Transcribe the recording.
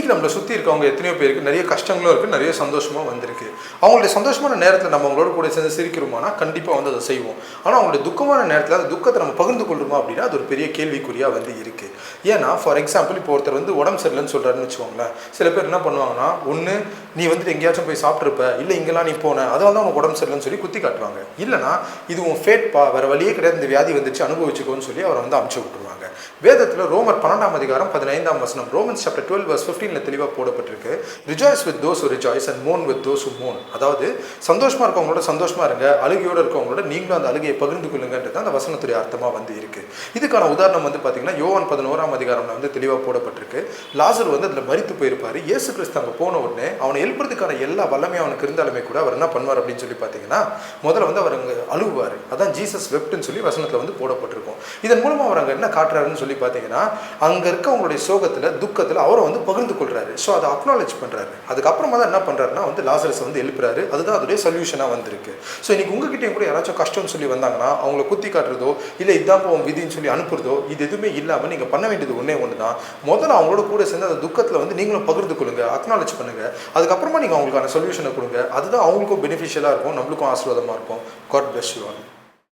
இன்றைக்கி நம்மளை சுற்றி இருக்கவங்க எத்தனையோ பேருக்கு நிறைய கஷ்டங்களும் இருக்குது, நிறைய சந்தோஷமும் வந்திருக்கு. அவங்களுடைய சந்தோஷமான நேரத்தில் நம்ம அவங்களோட கூட சேர்ந்து சிரிக்கிறோமானா கண்டிப்பாக வந்து அதை செய்வோம். ஆனால் அவங்களுடைய துக்கமான நேரத்தில் அந்த துக்கத்தை நம்ம பகிர்ந்து கொள்கிறோமா அப்படின்னா அது ஒரு பெரிய கேள்விக்குறியாக வந்து இருக்குது. ஏன்னா ஃபார் எக்ஸாம்பிள் இப்போ ஒருத்தர் வந்து உடம்பு சரியில்லைன்னு சொல்கிறாருன்னு வச்சுக்கோங்களேன். சில பேர் என்ன பண்ணுவாங்கன்னா, ஒன்று நீ வந்துட்டு எங்கேயாச்சும் போய் சாப்பிட்ருப்ப, இல்லை இங்கெல்லாம் நீ போன, அதனால தான் உனக்கு உடம்பு சரியில்லைன்னு சொல்லி குத்தி காட்டுவாங்க. இல்லைனா இது உன் ஃபேட்பா, வேறு வழியே கிடையாது, இந்த வியாதி வந்துச்சு அனுபவிச்சுக்கோன்னு சொல்லி அவரை வந்து அமுச்சு விட்டுருவாங்க. வேதத்தில் ரோமர் 12:15 ரோமன்ஸ் சாப்டர் 12:15 தெளிவாக போடப்பட்டிருக்கு. Rejoice with those who rejoice and Mon with those who மோன். அதாவது சந்தோஷமாக இருக்கவங்களோட சந்தோஷமாக இருங்க, அழுகையோடு இருக்கவங்களோட நீங்களும் அந்த அழுகையை பகிர்ந்து கொள்ளுங்கன்றது அந்த வசனத்துடைய அர்த்தமாக வந்து இருக்குது. இதுக்கான உதாரணம் வந்து பார்த்தீங்கன்னா யோவான் 11 வந்து தெளிவாக போடப்பட்டிருக்கு. லாசர் வந்து அதில் மரித்து போயிருப்பார். இயேசு கிறிஸ்து அங்கே போன உடனே அவனை எழுப்புறதுக்கான எல்லா வல்லமையும் அவனுக்கு இருந்தாலுமே கூட அவர் என்ன பண்ணுவார் அப்படின்னு சொல்லி பார்த்தீங்கன்னா, முதல்ல வந்து அவர் அங்கே அழுவார். அதான் ஜீசஸ் வெப்ட்னு சொல்லி வசனத்தில் வந்து போடப்பட்டிருக்கும். இதன் மூலமாக அவர் அங்கே என்ன காட்டுறாருன்னு சொல்லி பார்த்தீங்கன்னா, அங்கே இருக்கவங்களுடைய சோகத்தில் துக்கத்தில் அவரை வந்து பகிர்ந்து கொள்றாரு. ஸோ அதை அக்னாலேஜ் பண்ணுறாரு. அதுக்கப்புறமா தான் என்ன பண்ணுறாருன்னா வந்து லாசரஸ் வந்து எழுப்புறாரு. அதுதான் அதோடைய சொல்யூஷனாக வந்திருக்கு. ஸோ இன்னைக்கு உங்ககிட்டயும் கூட யாராச்சும் கஷ்டம்னு சொல்லி வந்தாங்கன்னா அவங்கள குத்தி காட்டுறதோ இல்லை இதான் போவோம் விதின்னு சொல்லி அனுப்புறதோ இது எதுவுமே இல்லாமல் நீங்கள் பண்ண வேண்டியது ஒன்று தான். முதல்ல அவங்களோட கூட சேர்ந்து அந்த துக்கத்தில் வந்து நீங்களும் பகிர்ந்து கொள்ளுங்க, அக்னாலேஜ் பண்ணுங்க. அதுக்கப்புறமா நீங்கள் அவங்களுக்கான சொல்யூஷனை கொடுங்க. அதுதான் அவங்களுக்கும் பெனிஃபிஷியலாக இருக்கும், நம்மளுக்கும் ஆசீர்வாதமாக இருக்கும். God bless you all.